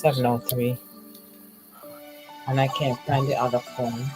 703, and I can't find the other phone.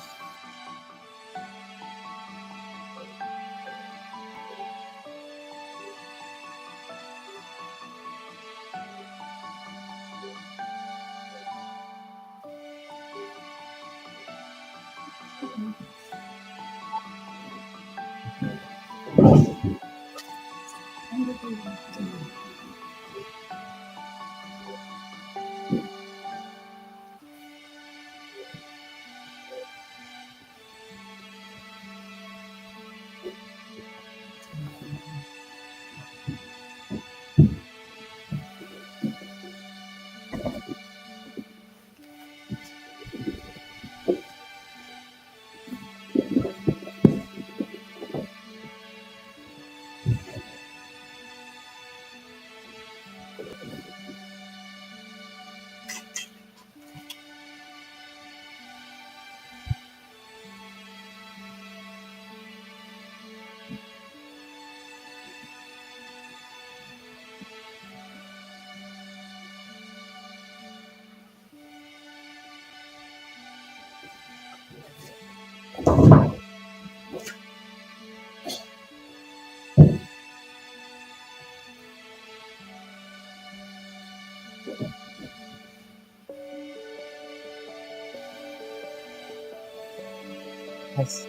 Yes.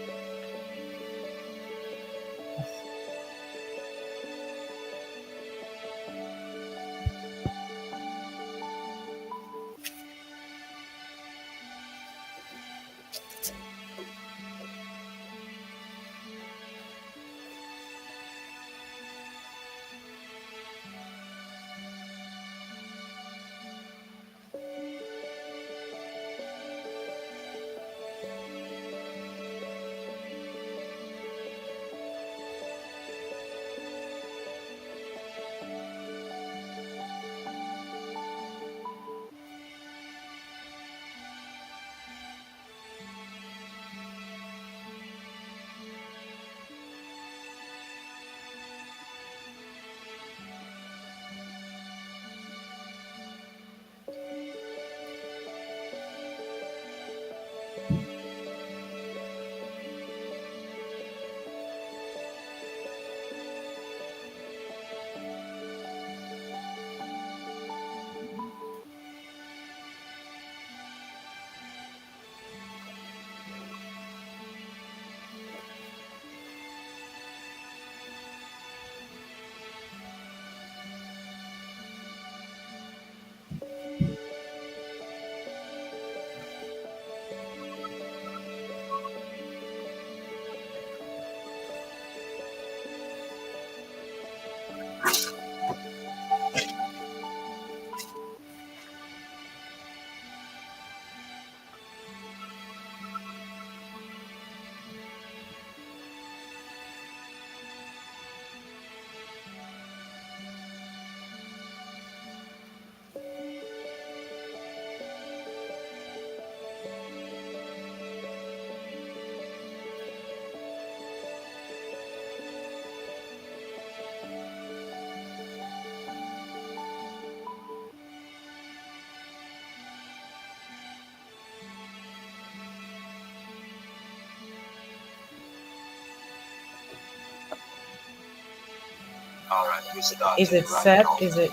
All right, we start. Is it set? Is it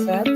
set?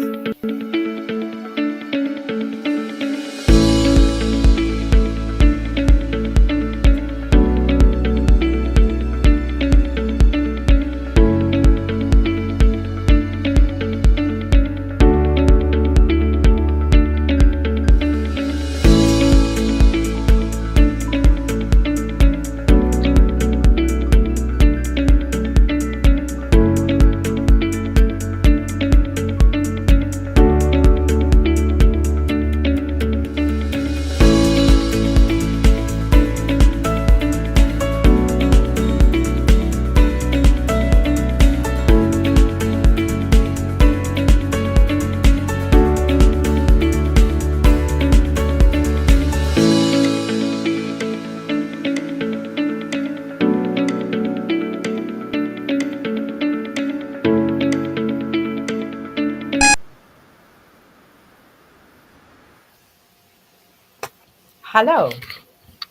Hello,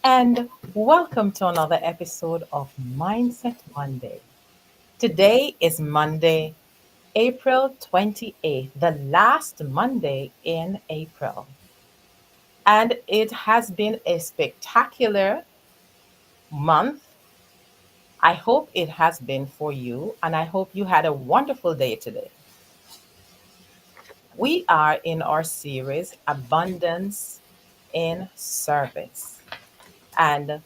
and welcome to another episode of Mindset Monday. Today is Monday, April 28th, the last Monday in April. And it has been a spectacular month. I hope it has been for you, and I hope you had a wonderful day today. We are in our series, Abundance in Service. And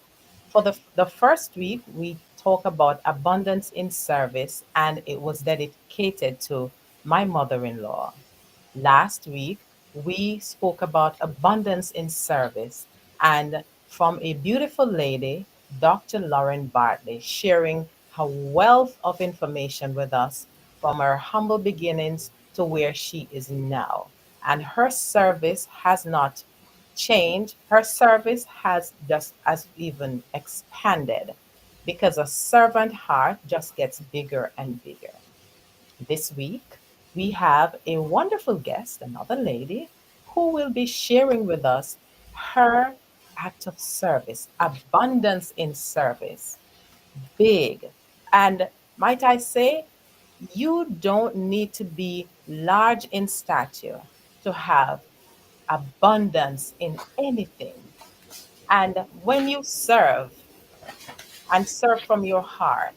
for the first week, we talk about abundance in service, and it was dedicated to my mother in law. Last week, we spoke about abundance in service, and from a beautiful lady, Dr. Lauren Bartley, sharing her wealth of information with us from her humble beginnings to where she is now. And her service has not changed, her service has just as even expanded because a servant heart just gets bigger and bigger. This week, we have a wonderful guest, another lady, who will be sharing with us her act of service, abundance in service, big. And might I say, you don't need to be large in stature to have abundance in anything. And when you serve and serve from your heart,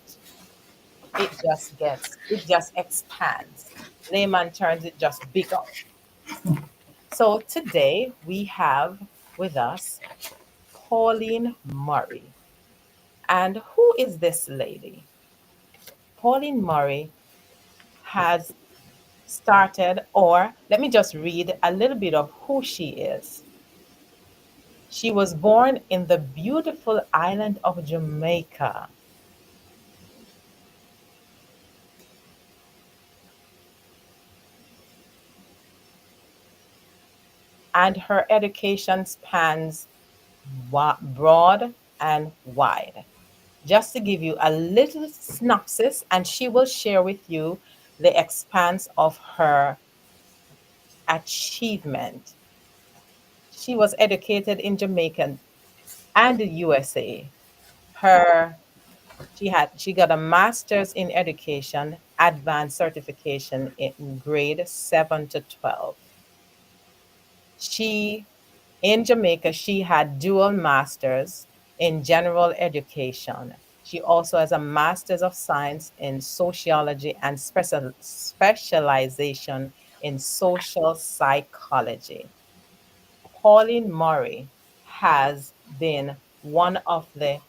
it just expands. Layman turns it just bigger. So today we have with us Pauline Murray. And who is this lady? Pauline Murray has started, or let me just read a little bit of who she is. She was born in the beautiful island of Jamaica, and her education spans broad and wide. Just to give you a little synopsis, and she will share with you the expanse of her achievement. She was educated in Jamaica and the USA. Her she got a master's in education, advanced certification in grade 7 to 12. She In Jamaica, she had dual masters in general education. She also has a master's of science in sociology and specialization in social psychology. Pauline Murray has been one of the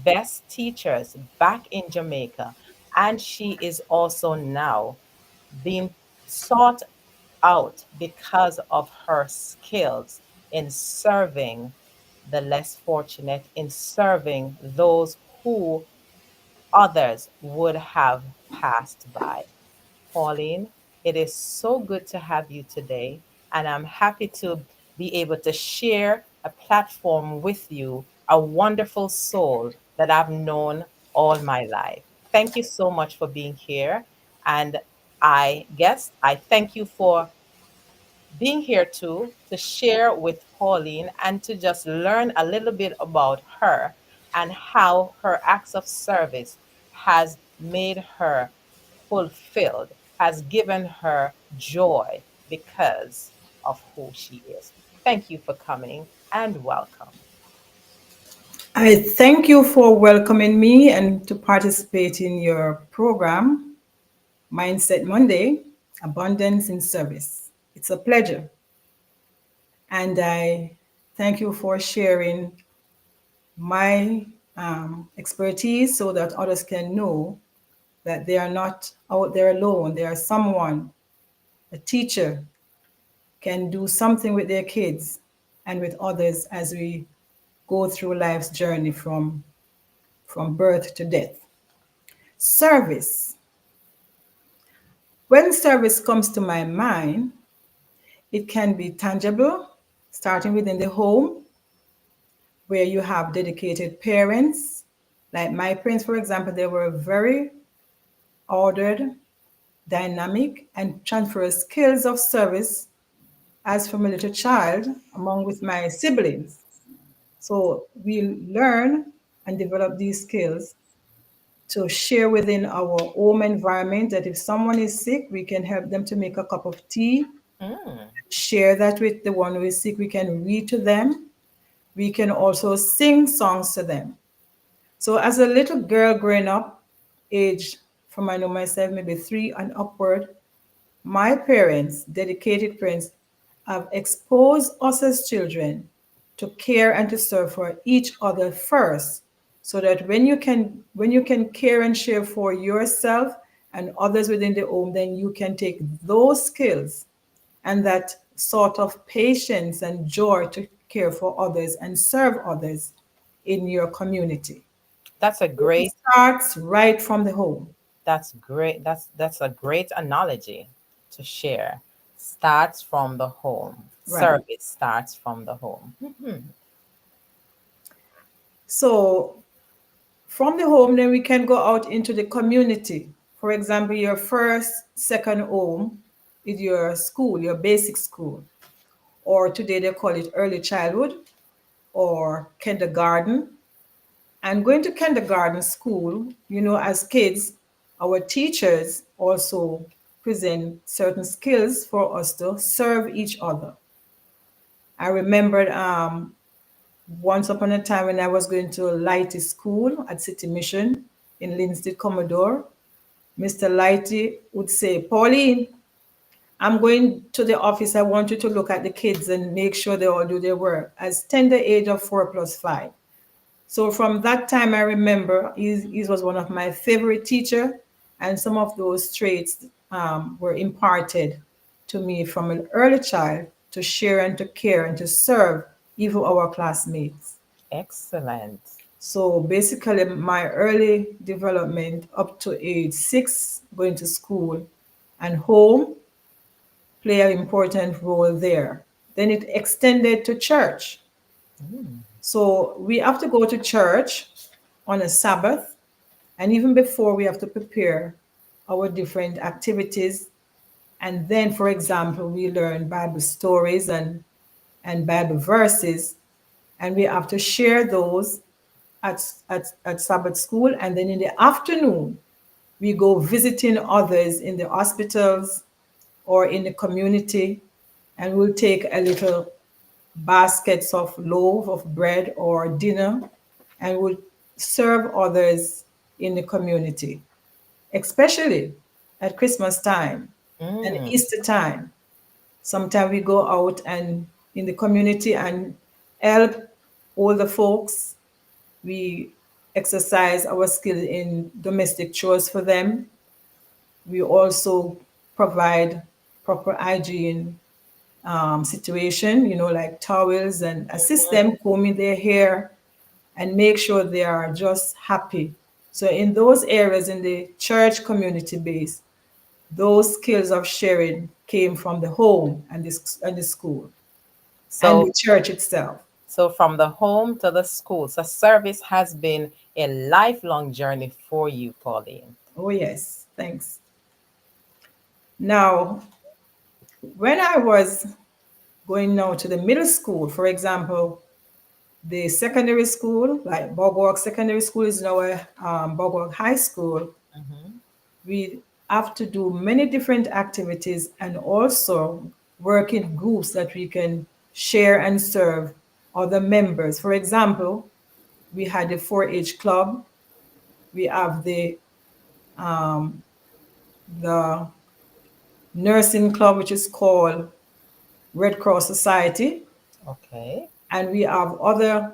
best teachers back in Jamaica, and she is also now being sought out because of her skills in serving the less fortunate, in serving those who others would have passed by. Pauline, it is so good to have you today, and I'm happy to be able to share a platform with you, a wonderful soul that I've known all my life. Thank you so much for being here. And I guess I thank you for being here too to share with Pauline and to just learn a little bit about her and how her acts of service has made her fulfilled, has given her joy because of who she is. Thank you for coming and welcome. I thank you for welcoming me and to participate in your program, Mindset Monday, Abundance in Service. It's a pleasure. And I thank you for sharing my expertise so that others can know that they are not out there alone. There are someone, a teacher, can do something with their kids and with others as we go through life's journey from birth to death. Service. When service comes to my mind, it can be tangible, starting within the home, where you have dedicated parents. Like my parents, for example, they were very ordered, dynamic, and transfer skills of service as from a little child among with my siblings. So we learn and develop these skills to share within our home environment, that if someone is sick, we can help them to make a cup of tea, Mm. share that with the one who is sick. We can read to them. We can also sing songs to them. So as a little girl growing up, age from I know myself, maybe 3 and upward, my parents, dedicated parents, have exposed us as children to care and to serve for each other first, so that when you can care and share for yourself and others within the home, then you can take those skills and that sort of patience and joy to care for others and serve others in your community. That's a It great starts right from the home. that's great. That's a great analogy to share. Starts from the home. Right. Service starts from the home. Mhm. So from the home, then we can go out into the community. For example, your first, second home is your school, your basic school, or today they call it early childhood or kindergarten. And going to kindergarten school, as kids, our teachers also present certain skills for us to serve each other. I remembered once upon a time when I was going to Lighty School at City Mission in Linstead, Commodore, Mr. Lighty would say, Pauline, I'm going to the office. I want you to look at the kids and make sure they all do their work as tender age of 4 plus 5. So from that time, I remember he was one of my favorite teacher, and some of those traits were imparted to me from an early child to share and to care and to serve even our classmates. Excellent. So basically, my early development up to age 6, going to school and home play an important role there. Then it extended to church. Mm. So we have to go to church on a Sabbath, and even before we have to prepare our different activities. And then, for example, we learn Bible stories and Bible verses, and we have to share those at Sabbath school. And then in the afternoon, we go visiting others in the hospitals or in the community, and we'll take a little baskets of loaf of bread or dinner, and we'll serve others in the community, especially at Christmas time and Mm. Easter time. Sometimes we go out and in the community and help older folks. We exercise our skill in domestic chores for them. We also provide proper hygiene situation, like towels, and assist them combing their hair and make sure they are just happy. So in those areas in the church community base, those skills of sharing came from the home and the school and So the church itself. so from the home to the school. So service has been a lifelong journey for you, Pauline. Oh yes, thanks. Now, when I was going now to the middle school, for example, the secondary school, like Bogwalk Secondary School is now a Bogwalk High School, Hmm. we have to do many different activities and also work in groups that we can share and serve other members. For example, we had the 4-H club, we have the nursing club, which is called Red Cross Society, Okay. and we have other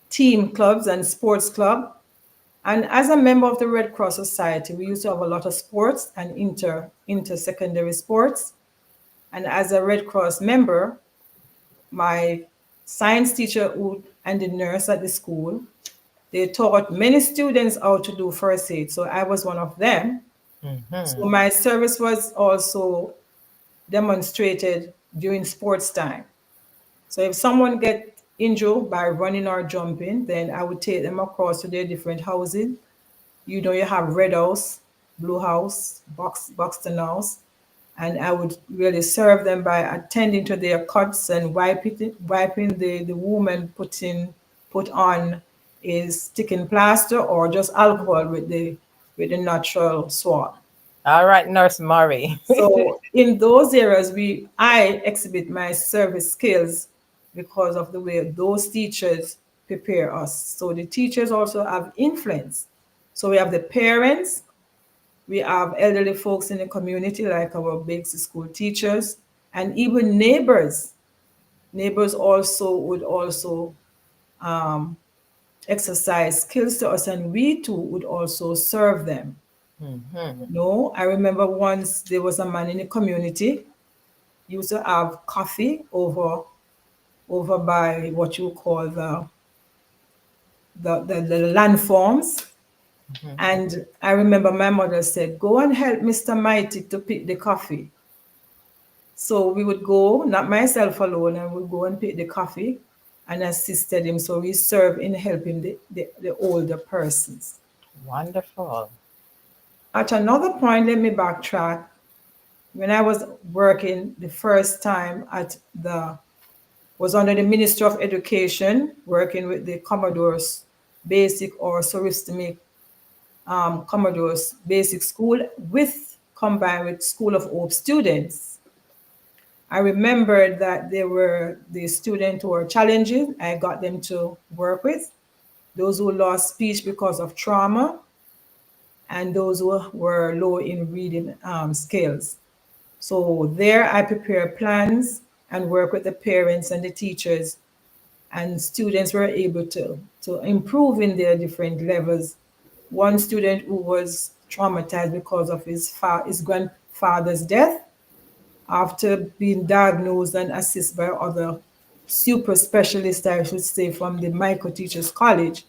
team clubs and sports club. And as a member of the Red Cross Society, we used to have a lot of sports and inter-secondary sports. And as a Red Cross member, my science teacher and the nurse at the school, they taught many students how to do first aid. So I was one of them. So Hmm. my service was also demonstrated during sports time. So if someone get injured by running or jumping, then I would take them across to their different housing. You have Red House, Blue House, Buxton House, and I would really serve them by attending to their cuts and wiping the wound, putting put on is sticking plaster or just alcohol with the natural swab. All right, Nurse Murray. So in those areas, I exhibit my service skills because of the way those teachers prepare us. So the teachers also have influence. So we have the parents, we have elderly folks in the community, like our basic school teachers, and even neighbors. Neighbors also would also exercise skills to us, and we too would also serve them. Hmm. No, I remember once there was a man in the community used to have coffee over by what you call the landforms. Hmm. And I remember my mother said, "Go and help Mr. Mighty to pick the coffee." So we would go, not myself alone, I would go and pick the coffee and assisted him. So we serve in helping the older persons. Wonderful. At another point, let me backtrack. When I was working the first time was under the Ministry of Education, working with the Commodore's Basic or Suristimic Commodore's Basic School combined with School of Hope students. I remembered that there were the students who were challenging. I got them to work with those who lost speech because of trauma and those who were low in reading skills. So there I prepare plans and work with the parents and the teachers, and students were able to improve in their different levels. One student who was traumatized because of his grandfather's death, after being diagnosed and assisted by other super specialists, I should say, from the Micro Teachers College,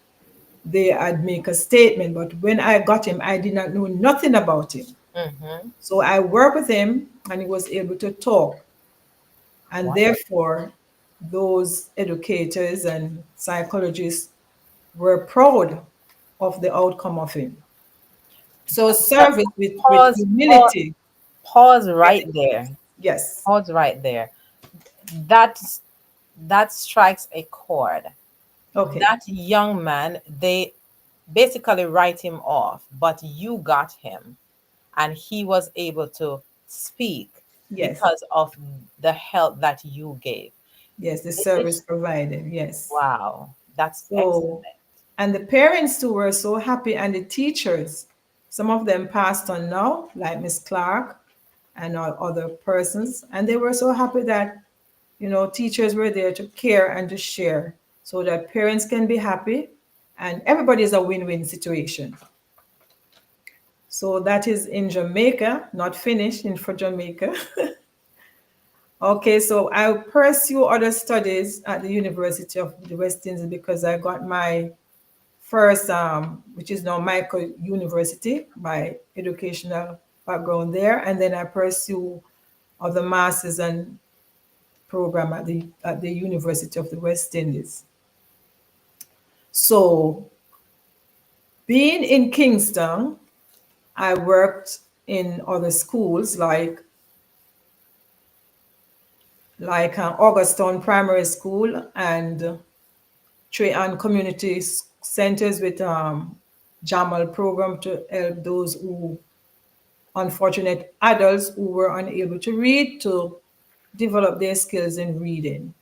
they had make a statement. But when I got him, I did not know nothing about him. Hmm. So I worked with him and he was able to talk. And Wonderful. therefore, those educators and psychologists were proud of the outcome of him. So Just service with pause, pause, humility. pause Yes, right there. yes, Pause right there. That's that strikes a chord. okay, That young man, they basically write him off, but you got him, and he was able to speak yes, because of the help that you gave. yes, the It, service provided, yes. wow, that's So, excellent. and the parents too were so happy, and the teachers, some of them passed on now, like Miss Clark and other persons, and they were so happy that teachers were there to care and to share so that parents can be happy and everybody is a win-win situation. So that is in Jamaica, not finished in for Jamaica. Okay, so I pursue other studies at the University of the West Indies because I got my first, which is now Michael University, my educational background there, and then I pursue other masters and program at the University of the West Indies. So being in Kingston, I worked in other schools like Augustown Primary School and Trahan Community Centers with Jamal program to help those who unfortunate adults who were unable to read to develop their skills in reading.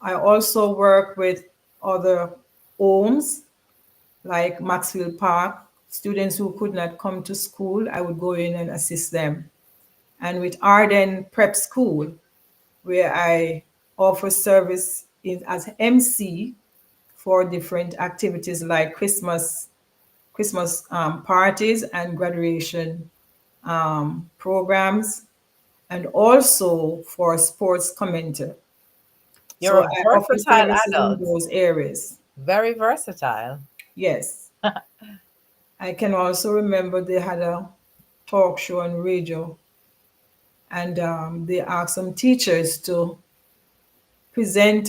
I also work with other homes like Maxwell Park. Students who could not come to school, I would go in and assist them. And with Arden Prep School, where I offer service as MC for different activities like Christmas parties and graduation programs, and also for sports commentator. You're So a I offer versatile services in adult, those areas. very versatile. Yes. I can also remember they had a talk show on radio, and they asked some teachers to present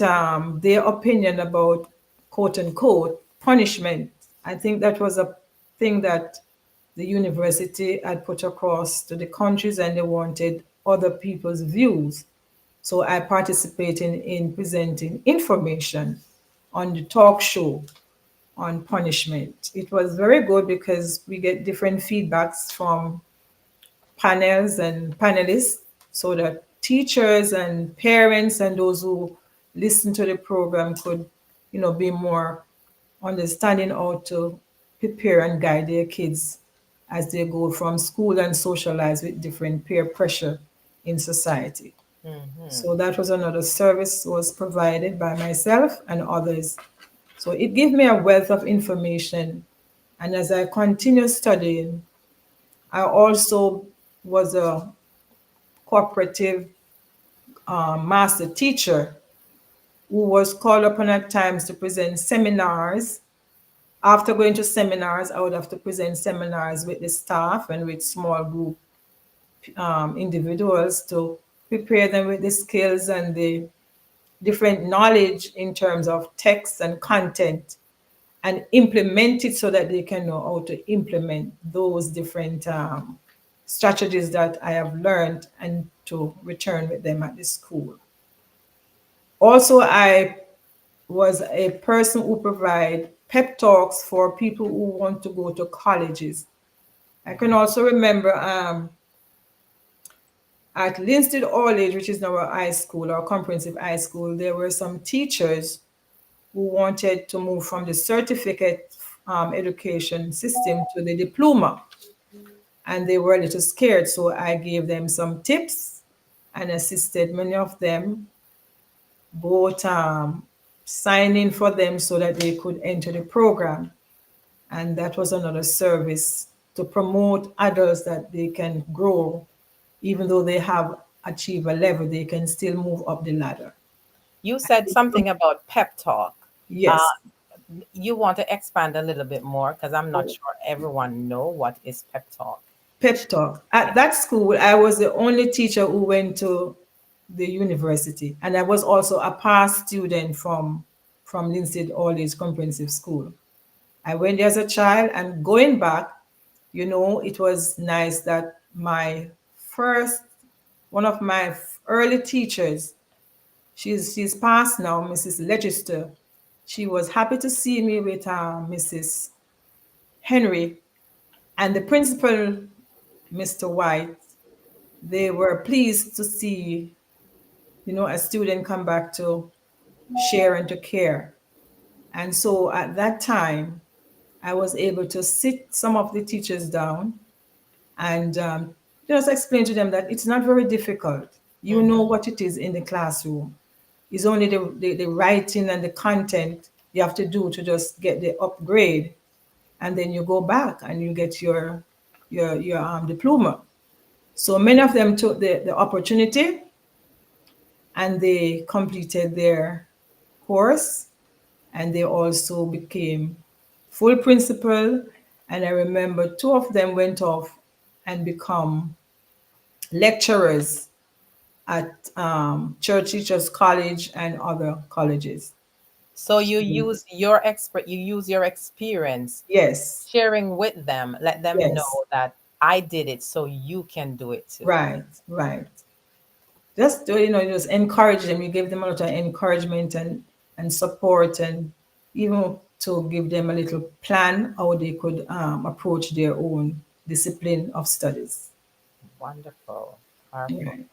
their opinion about quote unquote punishment. I think that was a thing that the university had put across to the countries, and they wanted other people's views. So I participated in presenting information on the talk show on punishment. It was very good because we get different feedbacks from panels and panelists so that teachers and parents and those who listen to the program could, be more understanding how to prepare and guide their kids as they go from school and socialize with different peer pressure in society. Mm-hmm. So that was another service was provided by myself and others. So it gave me a wealth of information. And as I continued studying, I also was a cooperative master teacher who was called upon at times to present seminars. After going to seminars, I would have to present seminars with the staff and with small group individuals to prepare them with the skills and the different knowledge in terms of text and content and implement it so that they can know how to implement those different strategies that I have learned and to return with them at the school. Also, I was a person who provide pep talks for people who want to go to colleges. I can also remember at Linstead College, which is now a high school or comprehensive high school, there were some teachers who wanted to move from the certificate education system to the diploma. And they were a little scared. So I gave them some tips and assisted many of them, both signing for them so that they could enter the program. And that was another service to promote adults that they can grow, even though they have achieved a level, they can still move up the ladder. You said something about pep talk. Uh, Yes. you want to expand a little bit more because I'm not sure everyone know what is pep talk. Pep talk. At that school, I was the only teacher who went to the university, and I was also a past student from Linstead College Comprehensive School. I went there as a child, and going back, it was nice that my first one of my early teachers, she's passed now, Mrs. Legister. She was happy to see me with Mrs. Henry and the principal, Mr. White. They were pleased to see, a student come back to share and to care. And so at that time, I was able to sit some of the teachers down and just explain to them that it's not very difficult. You know Mm-hmm. what it is in the classroom. It's only the writing and the content you have to do to just get the upgrade. And then you go back and you get your diploma. So many of them took the opportunity and they completed their course and they also became full principal. And I remember two of them went off and become lecturers at Church Teachers College and other colleges. So So, you use your experience yes, sharing with them, let them yes, know that I did it so you can do it too. right, right. Just just encourage them. You give them a lot of encouragement and support, and even to give them a little plan how they could approach their own discipline of studies. Wonderful. Powerful. Right.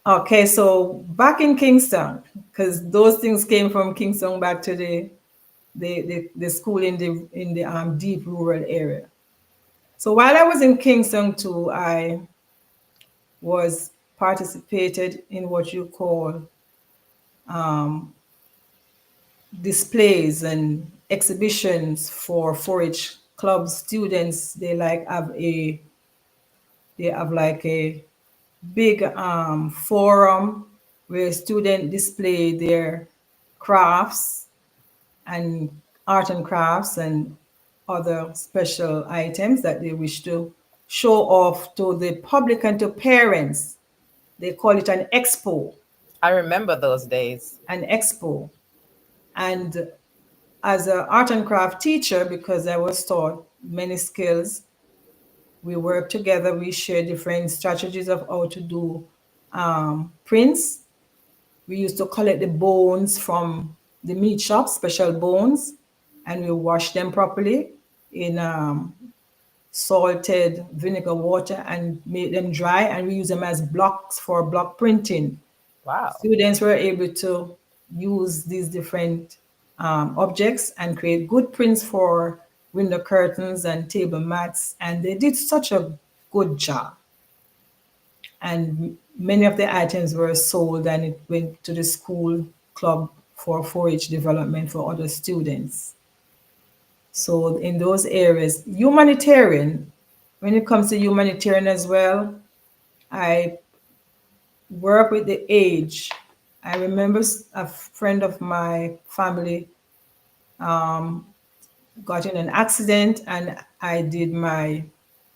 Okay, so back in Kingston, because those things came from Kingston back to the school in the deep rural area. So while I was in Kingston too, I was participated in what you call displays and exhibitions for 4-H club students. They have like a big forum where students display their crafts and art and crafts and other special items that they wish to show off to the public and to parents. They call it an expo, I remember those days. an expo. And as an art and craft teacher, because I was taught many skills, we work together, we share different strategies of how to do prints, We used to collect the bones from the meat shop, special bones, and we wash them properly in salted vinegar water and make them dry, and we use them as blocks for block printing. Wow. Students were able to use these different objects and create good prints for window curtains and table mats, and they did such a good job. And many of the items were sold, and it went to the school club for 4-H development for other students. So in those areas, humanitarian, when it comes to humanitarian as well, I work with the age. I remember a friend of my family got in an accident, and I did my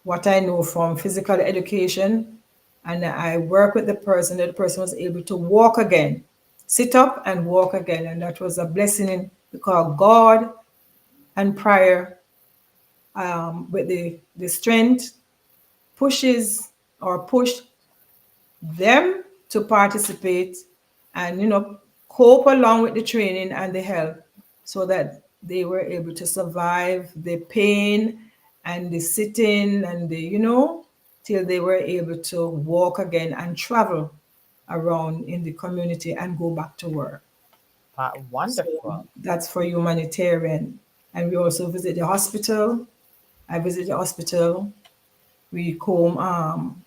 what I know from physical education, and I work with the person that the person was able to walk again, sit up and walk again, and that was a blessing because God and prayer with the strength pushes or pushed them to participate and cope along with the training and the help so that they were able to survive the pain and the sitting and the till they were able to walk again and travel around in the community and go back to work. So Wonderful. that's for humanitarian. And we also visit the hospital. I visit the hospital. We comb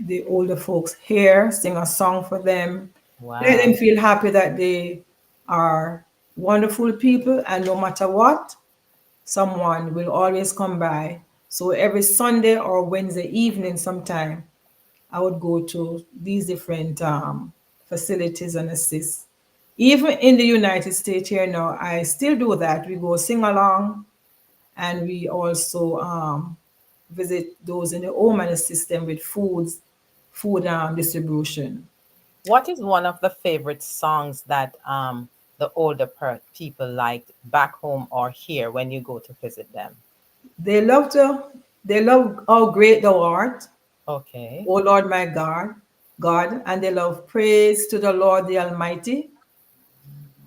the older folks' hair, sing a song for them, let them Wow. feel happy that they are wonderful people, and no matter what, someone will always come by. So every Sunday or Wednesday evening, sometime, I would go to these different facilities and assist. Even in the United States here now, I still do that. We go sing along, and we also visit those in the home and assist them with food distribution. What is one of the favorite songs that the older people liked back home or here when you go to visit them? They love to, they love how great thou art, Okay. O Lord my God, and they love praise to the Lord the Almighty,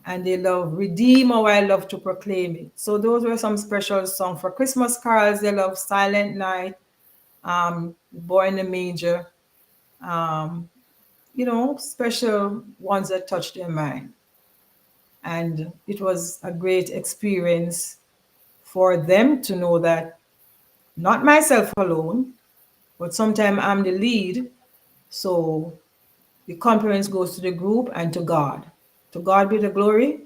and they love redeem how I love to proclaim it. So those were some special songs for Christmas carols. They love Silent Night, Boy in the Manger, um, special ones that touch their mind. And it was a great experience for them to know that not myself alone, but sometimes I'm the lead. So the compliments goes to the group and to God. To God be the glory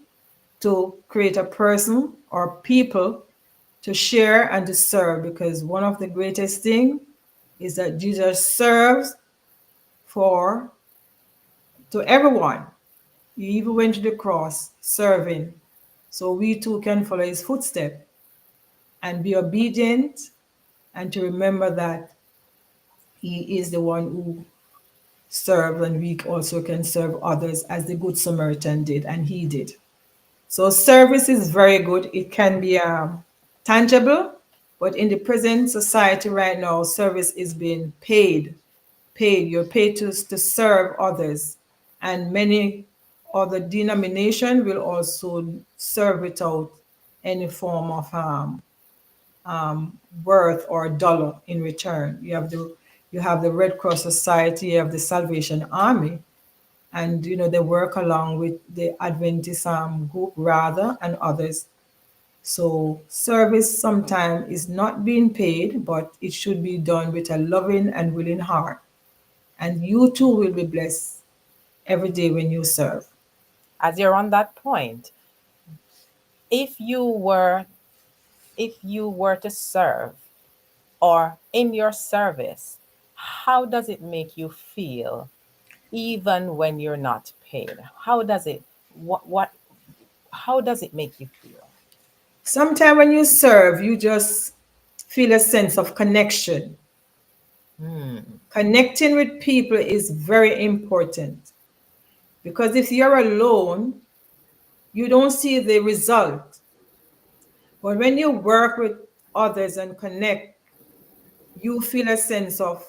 to create a person or people to share and to serve, because one of the greatest thing is that Jesus serves for to everyone. He even went to the cross serving. So we too can follow his footsteps and be obedient, and to remember that he is the one who served, and we also can serve others as the Good Samaritan did, and he did. So service is very good. It can be tangible, but in the present society right now, service is being paid. Paid. You're paid to serve others, and many other denomination will also serve without any form of worth or dollar in return. You have the Red Cross Society, you have the Salvation Army, and they work along with the Adventist group rather and others. So service sometimes is not being paid, but it should be done with a loving and willing heart. And you too will be blessed every day when you serve. As you're on that point, if you were if you were to serve or in your service, how does it make you feel even when you're not paid? How does it what how does it make you feel? Sometimes when you serve, you just feel a sense of connection. Hmm. Connecting with people is very important, because if you're alone, you don't see the result. But when you work with others and connect, you feel a sense of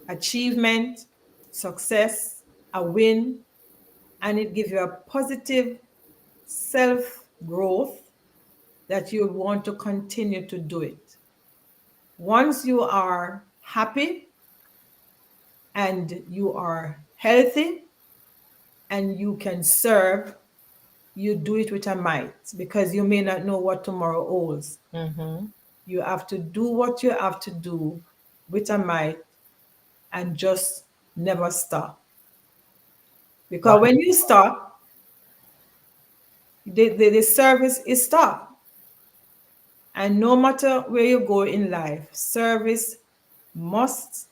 achievement, success, a win, and it gives you a positive self growth that you want to continue to do it. Once you are happy and you are healthy and you can serve, you do it with a might because you may not know what tomorrow holds. Mm-hmm. You have to do what you have to do with a might and just never stop. Because when you Wonderful. stop, the service is stopped. And no matter where you go in life, service must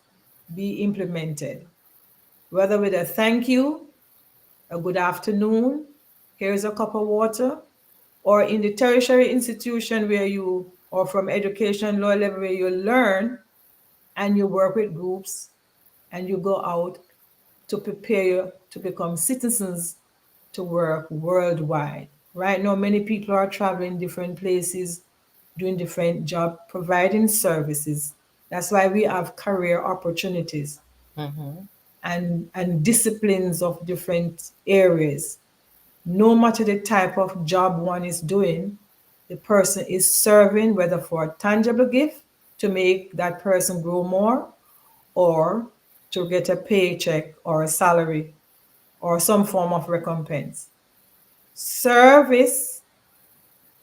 be implemented. Whether with a thank you, a good afternoon, here's a cup of water, or in the tertiary institution where you, or from education lower level where you learn and you work with groups and you go out to prepare you to become citizens to work worldwide. Right now, many people are traveling different places, doing different jobs, providing services. That's why we have career opportunities Mm-hmm. and disciplines of different areas. No matter the type of job one is doing, the person is serving, whether for a tangible gift to make that person grow more or to get a paycheck or a salary or some form of recompense. Service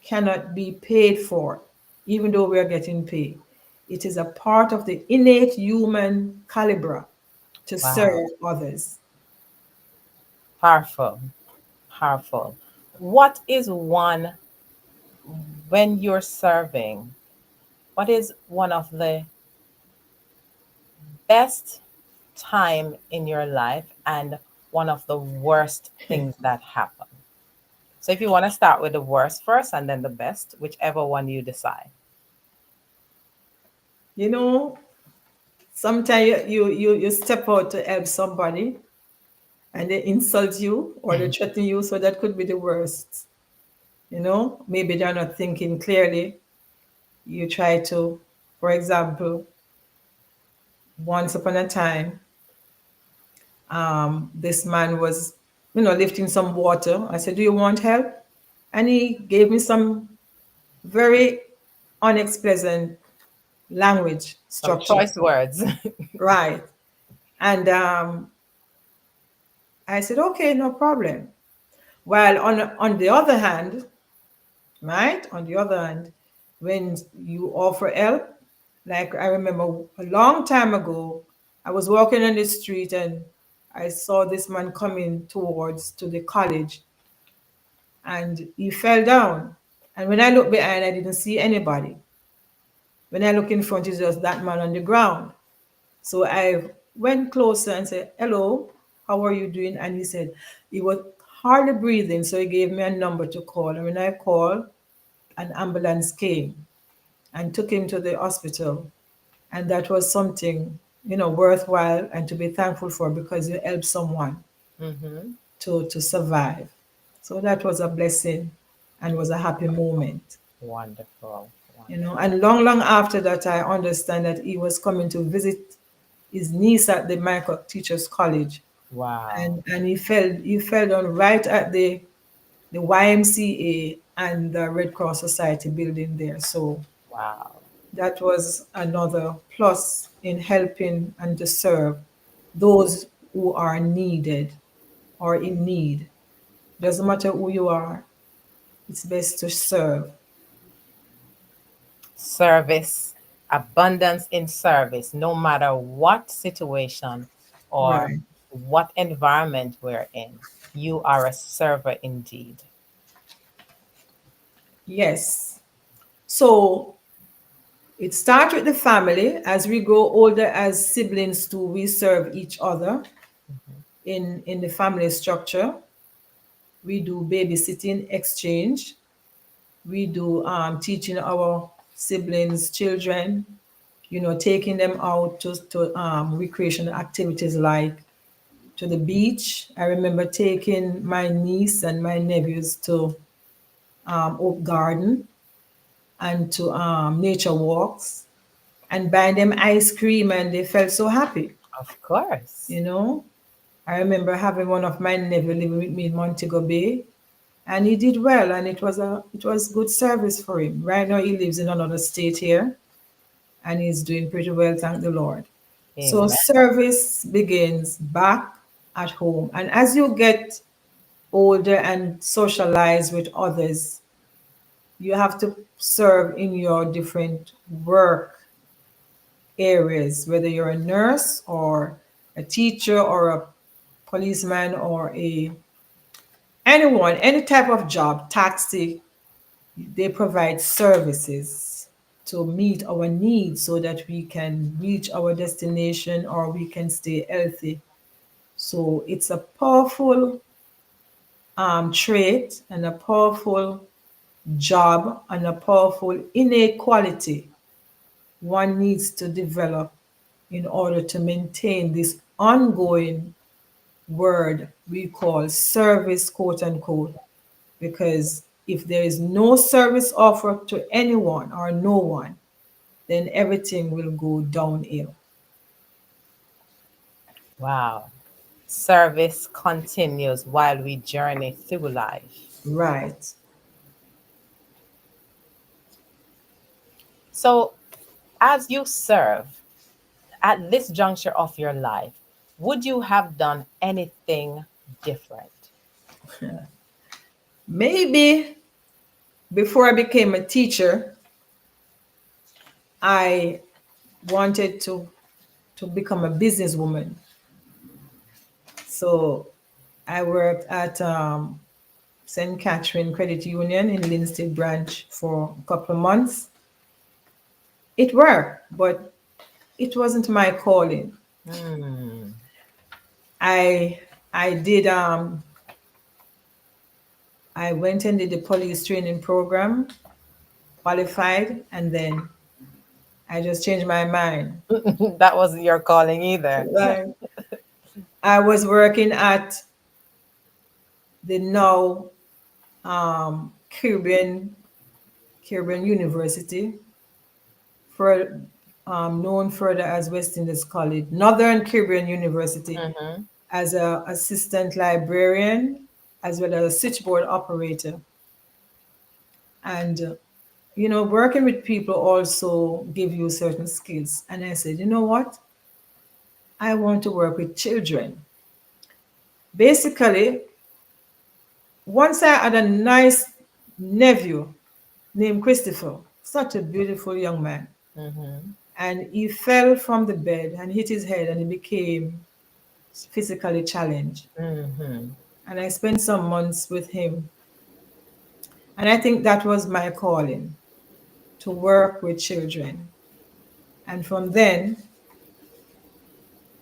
cannot be paid for, even though we are getting paid. It is a part of the innate human caliber to Wow. serve others. Powerful. Powerful. What is one, when you're serving, what is one of the best time in your life and one of the worst things that happen? So if you want to start with the worst first and then the best, whichever one you decide. You know, sometimes you step out to help somebody and they insult you or they threaten you, so that could be the worst. You know, maybe they're not thinking clearly. You try to, for example, once upon a time, this man was, lifting some water. I said, "Do you want help?" And he gave me some very unpleasant language Some structure. choice words. Right. And I said, "Okay, no problem." While on the other hand, right? On the other hand, when you offer help, like I remember a long time ago, I was walking on the street and I saw this man coming towards to the college and he fell down. And when I looked behind, I didn't see anybody. When I look in front, it's just that man on the ground. So I went closer and said, "Hello, how are you doing?" And he said, he was hardly breathing. So he gave me a number to call. And when I called, an ambulance came and took him to the hospital. And that was something, worthwhile and to be thankful for because you helped someone Mm-hmm. to survive. So that was a blessing and was a happy moment. Wonderful. And Wonderful. long after that, I understand that he was coming to visit his niece at the Michael Teachers College, Wow. and he fell down right at the YMCA and the Red Cross Society building there. So Wow. that was another plus in helping and to serve those who are needed or in need. Doesn't matter who you are, it's best to serve. Service, abundance in service, no matter what situation or Right. what environment we're in. You are a server indeed. Yes. So it starts with the family. As we grow older as siblings too, we serve each other Mhm. in the family structure. We do babysitting exchange. We do teaching our siblings, children, taking them out to recreational activities like to the beach. I remember taking my niece and my nephews to Oak Garden and to nature walks and buying them ice cream, and they felt so happy, Of course. you know. I remember having one of my nephew living with me in Montego Bay, and he did well, and it was good service for him. Right now, he lives in another state here, and he's doing pretty well, thank the Lord. So Amen. service begins back at home, and as you get older and socialize with others, you have to serve in your different work areas, whether you're a nurse or a teacher or a policeman or a anyone, any type of job, taxi, they provide services to meet our needs so that we can reach our destination or we can stay healthy. So it's a powerful trait and a powerful job and a powerful innate quality one needs to develop in order to maintain this ongoing word we call service, quote unquote, because if there is no service offered to anyone or no one, then everything will go downhill. Wow. Service continues while we journey through life. Right. So, as you serve at this juncture of your life, would you have done anything different? Maybe before I became a teacher, I wanted to become a businesswoman. So I worked at St. Catherine Credit Union in Linstead branch for a couple of months. It worked, but it wasn't my calling. Hmm. I I did I went and did the police training program, qualified, and then I just changed my mind. That wasn't your calling either. Right. I was working at the now um, Caribbean Caribbean University, for known further as West Indies College, Northern Caribbean University, Mm-hmm. as a assistant librarian as well as a switchboard operator. And working with people also give you certain skills. And I said, you know what? I want to work with children. Basically, once I had a nice nephew named Christopher, such a beautiful young man. Mm-hmm. And he fell from the bed and hit his head and he became physically challenged. Mm-hmm. And I spent some months with him. And I think that was my calling, to work with children. And from then,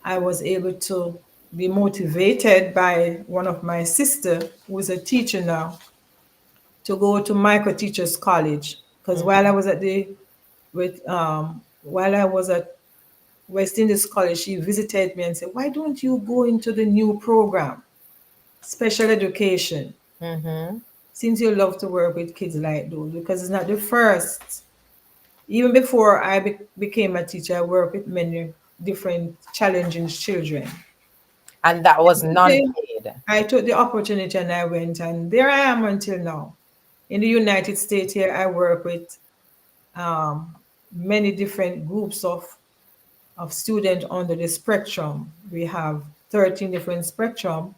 I was able to be motivated by one of my sister, who is a teacher now, to go to micro teachers college. Because while I Mm-hmm. was at while I was at West Indies College, she visited me and said, "Why don't you go into the new program, special education, Mm-hmm. since you love to work with kids like those?" Because it's not the first. Even before I became a teacher, I worked with many different challenging children. And that was Okay. non-paid. I took the opportunity and I went, and there I am until now. In the United States, here I work with um, many different groups of students under the spectrum. We have 13 different spectrum,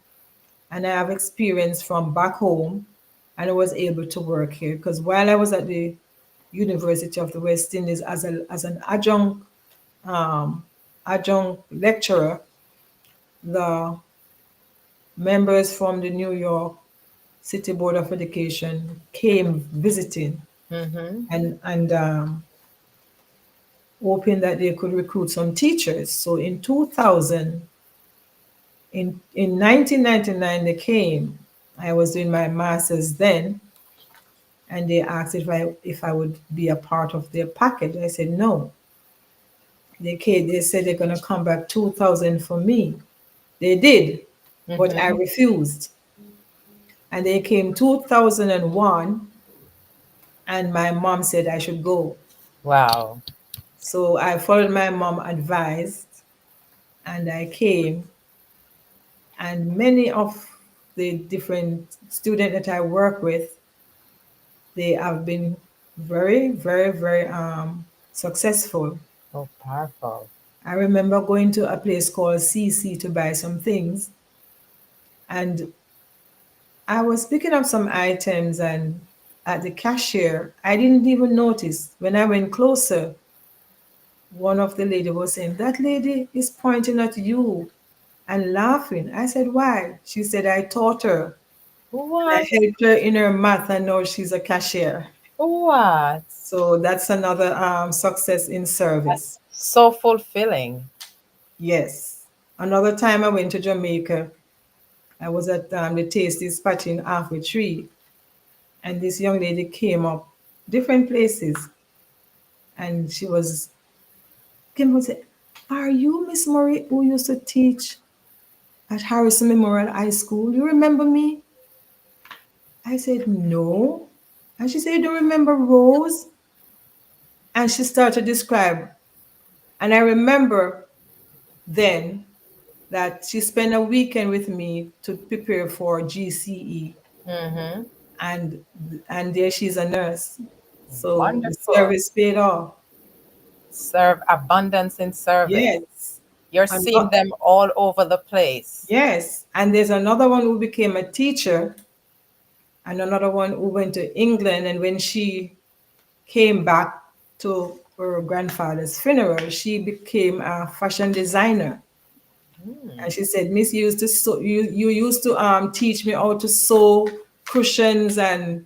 and I have experience from back home, and I was able to work here because while I was at the University of the West Indies as an um, adjunct lecturer, the members from the New York City Board of Education came visiting Mm-hmm. and hoping that they could recruit some teachers. So in 2000, in 1999, they came. I was doing my master's then, and they asked if I would be a part of their package. I said no. They came. They said they're gonna come back 2000 for me. They did, but I Mm-hmm. refused. And they came 2001, and my mom said I should go. Wow. So I followed my mom advice and I came And many of the different students that I work with, they have been very, very, very successful. Oh, powerful. I remember going to a place called CC to buy some things, and I was picking up some items, and at the cashier, I didn't even notice. When I went closer, one of the lady was saying, "That lady is pointing at you and laughing." I said, "Why?" She said, "I taught her. I What? helped her in her math, and now she's a cashier." What? So that's another success in service. So fulfilling. Yes. Another time I went to Jamaica, I was at the Tasty Spot in Halfway Tree, and this young lady came up different places, and she was came up and said, "Are you Miss Murray who used to teach at Harrison Memorial High School? You remember me?" I said, "No." And she said, "You don't remember Rose?" And she started to describe. And I remember then that she spent a weekend with me to prepare for GCE, Mm-hmm. and there she's a nurse. So the Wonderful. service paid off. Serve abundance in service. Yes. You're And seeing them all over the place. yes. And there's another one who became a teacher, and another one who went to England. And when she came back to her grandfather's funeral, she became a fashion designer. And she said, "Miss, you used to sew, you used to teach me how to sew cushions and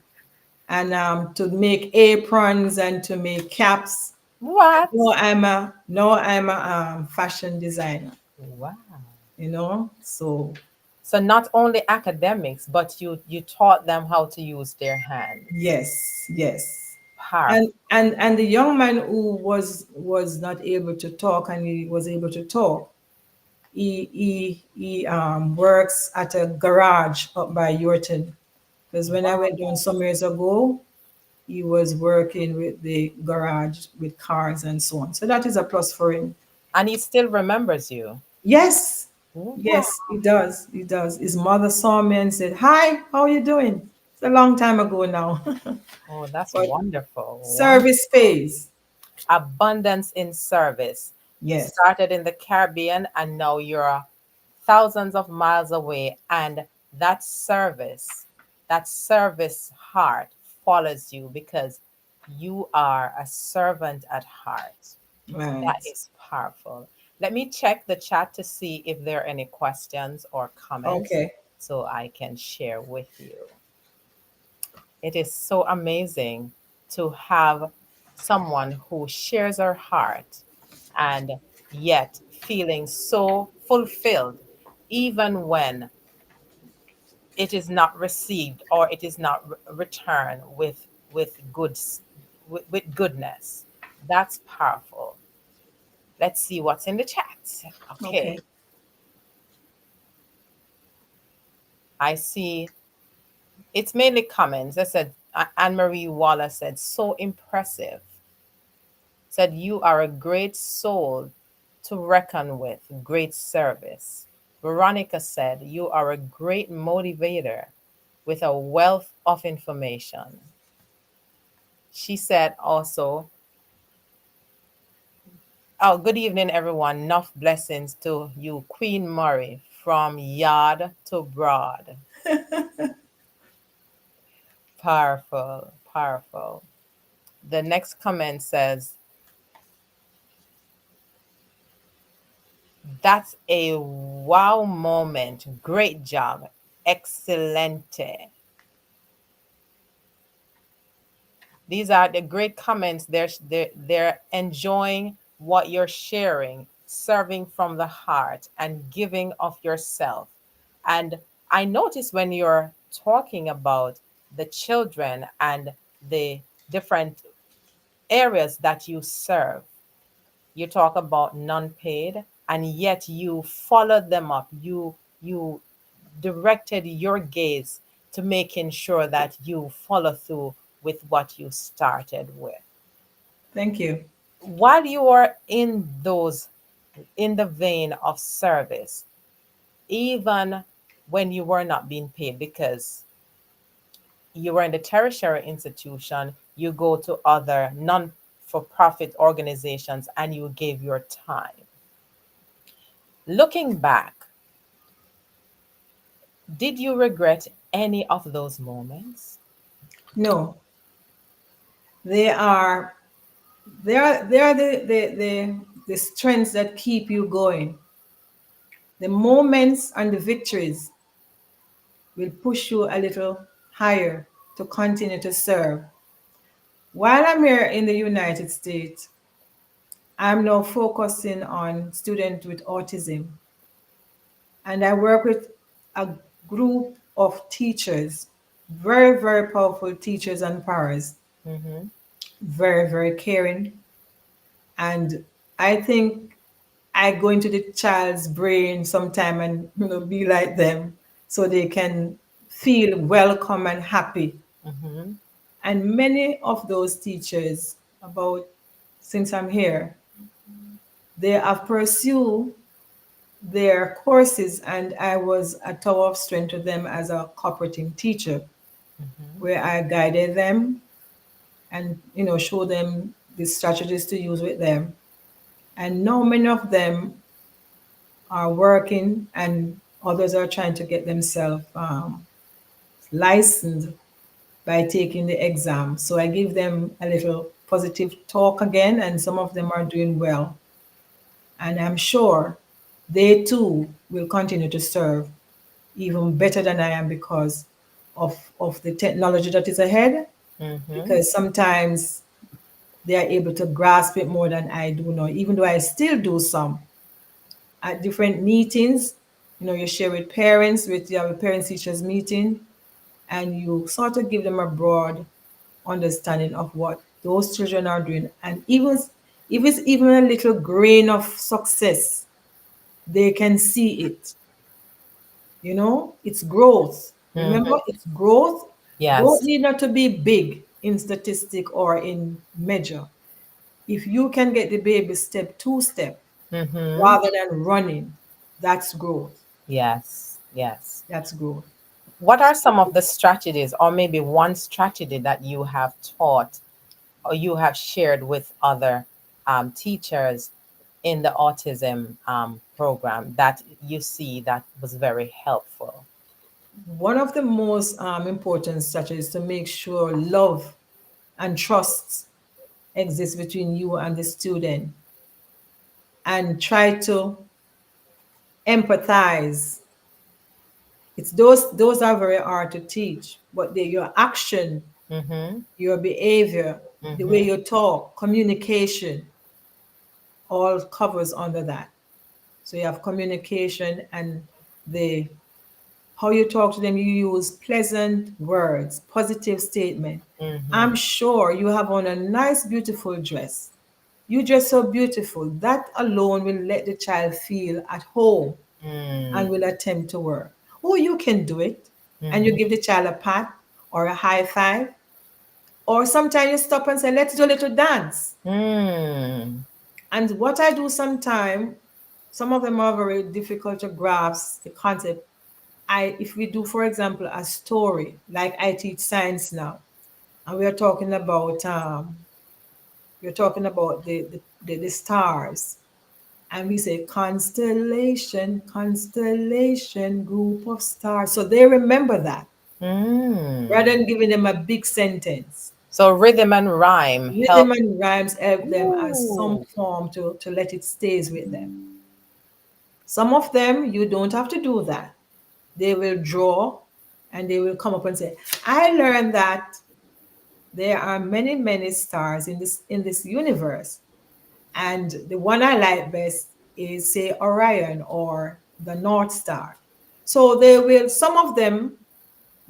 to make aprons and to make caps. What? Now I'm a fashion designer, Wow. So So not only academics, but you taught them how to use their hands. yes, yes. Powerful. And the young man who was not able to talk, and he was able to talk, he works at a garage up by Yorton. Because when I went down some years ago, he was working with the garage with cars and so on. So that is a plus for him. And he still remembers you. Yes, Wow. yes, he does. He does. His mother saw me and said, "Hi, how are you doing?" It's a long time ago now. Oh, that's But wonderful. service pays. Abundance in service. You Yes, started in the Caribbean and now you're thousands of miles away, and that service heart follows you because you are a servant at heart. That right. is powerful. Let me check the chat to see if there are any questions or comments Okay, so I can share with you. It is so amazing to have someone who shares her heart and yet feeling so fulfilled, even when it is not received or it is not returned with goods with goodness. That's powerful. Let's see what's in the chat. okay. Okay, I see it's mainly comments. I said Anne Marie Wallace said, so impressive. Said, you are a great soul to reckon with, great service. Veronica said, you are a great motivator with a wealth of information. She said also, oh, good evening, everyone. Enough blessings to you, Queen Murray, from yard to broad. Powerful, powerful. The next comment says, that's a wow moment. Great job. Excelente. These are the great comments. They're enjoying what you're sharing, serving from the heart, and giving of yourself. And I notice when you're talking about the children and the different areas that you serve, you talk about non-paid, and yet you followed them up. You directed your gaze to making sure that you follow through with what you started with. Thank you. While you are in the vein of service, even when you were not being paid, because you were in the tertiary institution, you go to other non for profit organizations and you gave your time. Looking back, did you regret any of those moments? No, they are they are the strengths that keep you going. The moments and the victories will push you a little higher to continue to serve. While I'm here in the United States, I'm now focusing on students with autism, and I work with a group of teachers, very, very powerful teachers and paras, Mm-hmm. very, very caring. And I think I go into the child's brain sometime and be like them so they can feel welcome and happy. Mm-hmm. And many of those teachers, about since I'm here, they have pursued their courses, and I was a tower of strength to them as a cooperating teacher, Mm-hmm. where I guided them and show them the strategies to use with them. And now many of them are working, and others are trying to get themselves licensed by taking the exam. So I give them a little positive talk again, and some of them are doing well. And I'm sure they too will continue to serve even better than I am because of the technology that is ahead. Mm-hmm. Because sometimes they are able to grasp it more than I do now, even though I still do some at different meetings. You share with parents, with you have a parents teachers meeting, and you sort of give them a broad understanding of what those children are doing. And even if it's even a little grain of success, they can see it. It's growth. Remember, Mm-hmm. it's growth. Growth Yes. need not to be big in statistic or in measure. If you can get the baby step, two step, Mm-hmm. rather than running, that's growth. Yes. Yes. That's growth. What are some of the strategies, or maybe one strategy that you have taught or you have shared with other teachers in the autism program that you see that was very helpful? One of the most important strategies is to make sure love and trust exists between you and the student, and try to empathize. It's those are very hard to teach, but your action, Mm-hmm. your behavior, the way Mm-hmm. you talk, communication, all covers under that. So you have communication and the how you talk to them, you use pleasant words, positive statement. Mm-hmm. I'm sure you have on a nice, beautiful dress. You dress so beautiful. That alone will let the child feel at home and Mm. will attempt to work. Oh, you can do it. And you Mm-hmm. give the child a pat or a high five. Or sometimes you stop and say, let's do a little dance. Mm. And what I do sometimes, some of them are very difficult to grasp the concept. If we do, for example, a story, like I teach science now, and we're talking about the stars, and we say constellation, constellation, group of stars. So they remember that rather Mm. than giving them a big sentence. So rhythm and rhyme Rhythm help. and rhymes help them as some Ooh. form to let it stays with them. Some of them you don't have to do that. They will draw and they will come up and say, I learned that there are many, many stars in this universe. And the one I like best is say Orion or the North Star. So they will, some of them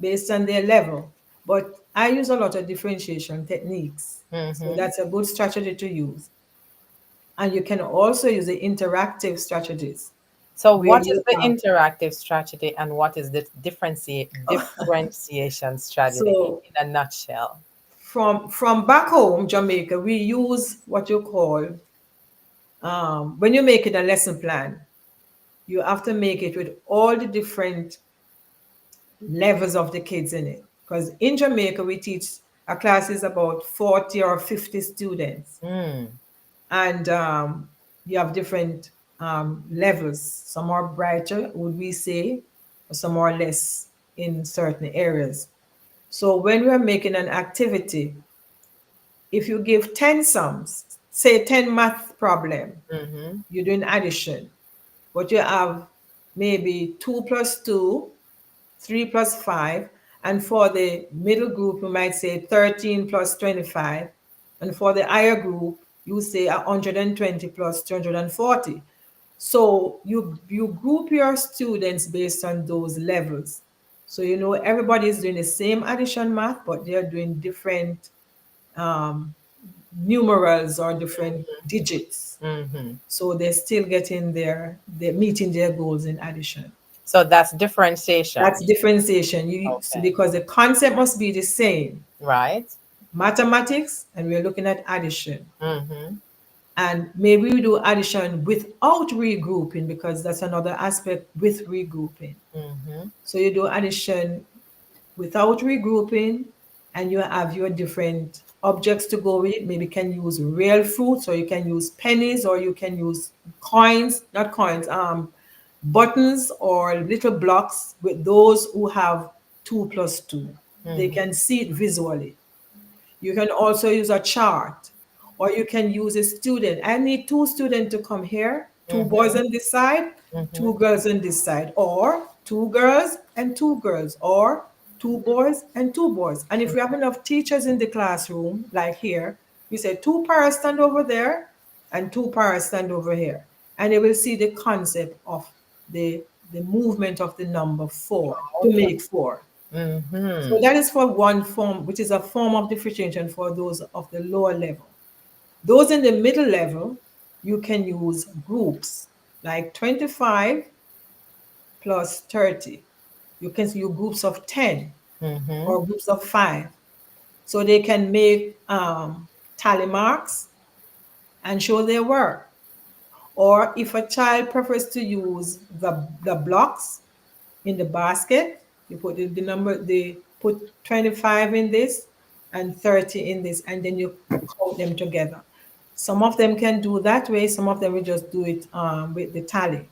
based on their level, but I use a lot of differentiation techniques. So Mm-hmm. that's a good strategy to use. And you can also use the interactive strategies So where what is you the have, interactive strategy and what is the differentiation strategy so in a nutshell? from back home, Jamaica, we use what you call, when you're making a lesson plan, you have to make it with all the different levels of the kids in it. Because in Jamaica, we teach a class is about 40 or 50 students. Mm. And you have different levels. Some are brighter, would we say, or some are less in certain areas. So when we're making an activity, if you give 10 sums, say 10 math problem, Mm-hmm. you're doing addition, but you have maybe 2 plus 2, 3 plus 5, and for the middle group, you might say 13 plus 25, and for the higher group, you say 120 plus 240. So you group your students based on those levels. So you know everybody is doing the same addition math, but they're doing different um, numerals or different digits. Mm-hmm. So they're still getting they're meeting their goals in addition. So that's differentiation. That's differentiation. So Okay. because the concept must be the same. Right. Mathematics, and we're looking at addition. Mm-hmm. And maybe we do addition without regrouping because that's another aspect with regrouping. Mm-hmm. So you do addition without regrouping, and you have your different objects to go with it. Maybe you can use real fruits, or you can use pennies, or you can use coins, not coins, buttons or little blocks with those who have 2 plus 2. They Mm-hmm. can see it visually. You can also use a chart, or you can use a student. I need 2 students to come here, 2 boys Mm-hmm. on this side, Mm-hmm. 2 girls on this side, or 2 girls and 2 girls, or 2 boys and 2 boys. And if we have enough teachers in the classroom, like here, we say 2 pairs stand over there and 2 pairs stand over here. And they will see the concept of the, the movement of the number 4 to Okay. make 4. So Mm-hmm. that is for one form, which is a form of differentiation for those of the lower level. Those in the middle level, you can use groups like 25 plus 30. You can use groups of 10 Mm-hmm. or groups of 5. So they can make tally marks and show their work. Or if a child prefers to use the blocks in the basket, you put the number, they put 25 in this and 30 in this, and then you count them together. Some of them can do that way, some of them will just do it with the tally.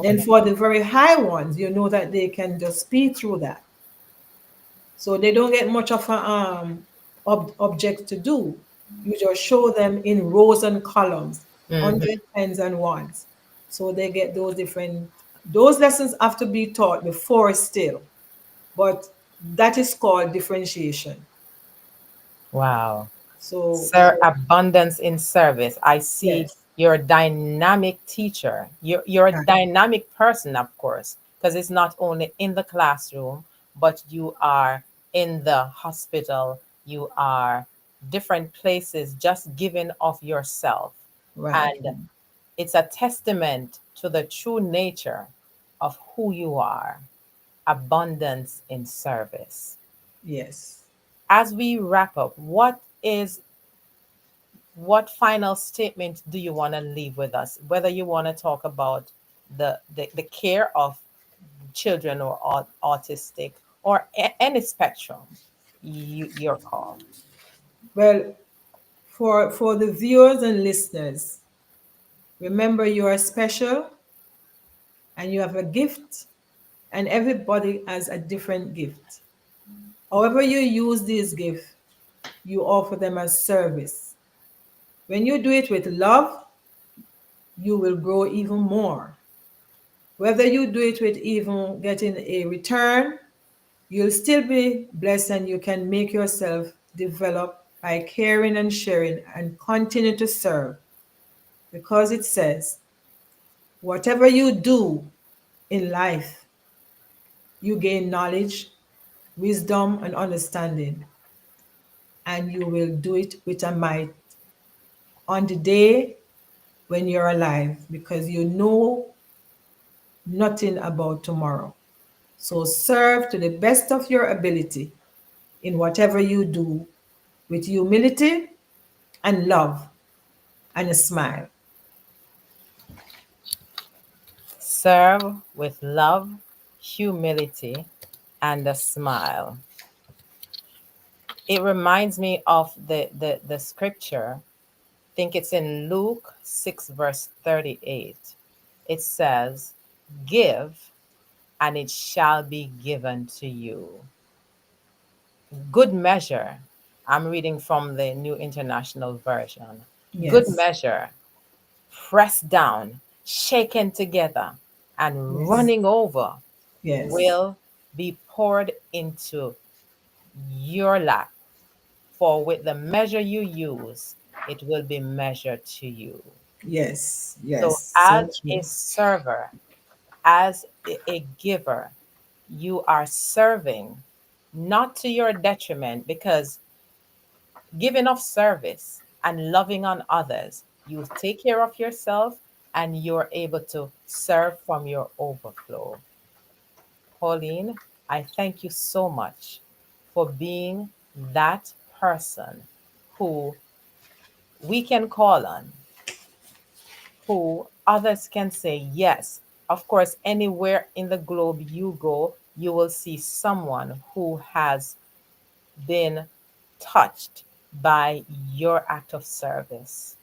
Then Okay. for the very high ones, you know that they can just speed through that. So they don't get much of a object to do. You just show them in rows and columns, Mm-hmm. hundred, tens, and ones. So they get those different, those lessons have to be taught before still, but that is called differentiation. Wow. So, Sir, abundance in service. I see yes, you're a dynamic teacher. You're a right, dynamic person, of course, because it's not only in the classroom, but you are in the hospital, you are different places, just giving of yourself. right, And it's a testament to the true nature of who you are, abundance in service. yes. As we wrap up, what final statement do you want to leave with us? Whether you want to talk about the care of children or autistic or any spectrum, your call. Well, for the viewers and listeners, remember you are special and you have a gift, and everybody has a different gift. However you use this gift, you offer them as service. When you do it with love, you will grow even more. Whether you do it with even getting a return, you'll still be blessed, and you can make yourself develop by caring and sharing and continue to serve, because it says, whatever you do in life, you gain knowledge, wisdom, and understanding, and you will do it with a might on the day when you're alive, because you know nothing about tomorrow. So serve to the best of your ability in whatever you do with humility and love and a smile. Serve with love, humility, and a smile. It reminds me of the scripture. I think it's in Luke 6, verse 38. It says, give, and it shall be given to you. Good measure. I'm reading from the New International Version. Good Yes. measure, pressed down, shaken together, and Yes. running over Yes. will be poured into your lap. For with the measure you use, it will be measured to you. Yes. So, Yes. as So a true. server, as a giver, you are serving not to your detriment, because giving of service and loving on others, you take care of yourself and you're able to serve from your overflow. Pauline, I thank you so much for being that person who we can call on, who others can say yes. Of course, anywhere in the globe you go, you will see someone who has been touched by your act of service.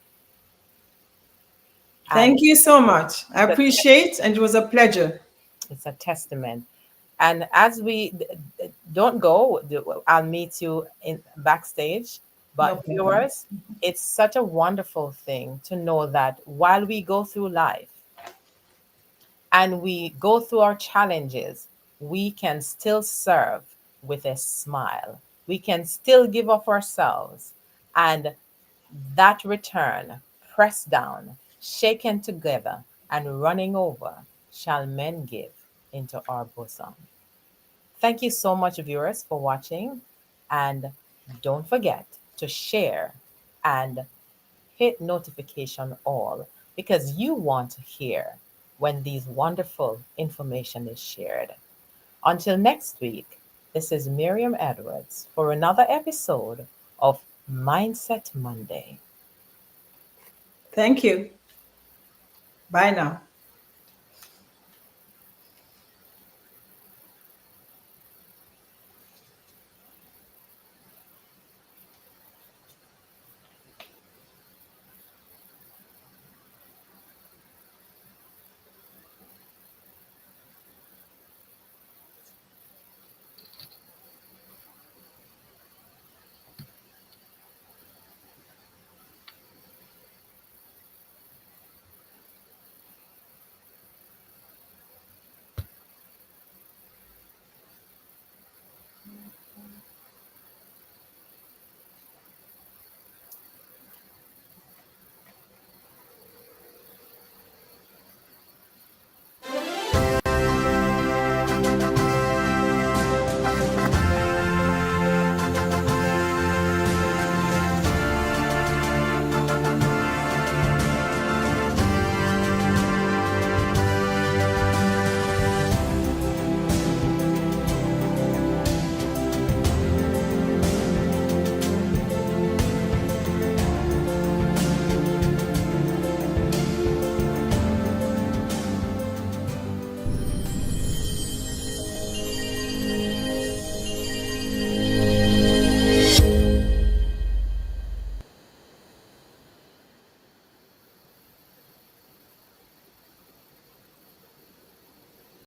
And Thank you so much. I it's a, appreciate, and it was a pleasure. it's a testament. And as we don't go, I'll meet you in backstage. No But problem. viewers, it's such a wonderful thing to know that while we go through life and we go through our challenges, we can still serve with a smile. We can still give of ourselves, and that return, pressed down, shaken together, and running over, shall men give into our bosom. Thank you so much, viewers, for watching. And don't forget to share and hit notification all, because you want to hear when these wonderful information is shared. Until next week, this is Miriam Edwards for another episode of Mindset Monday. Thank you. Bye now.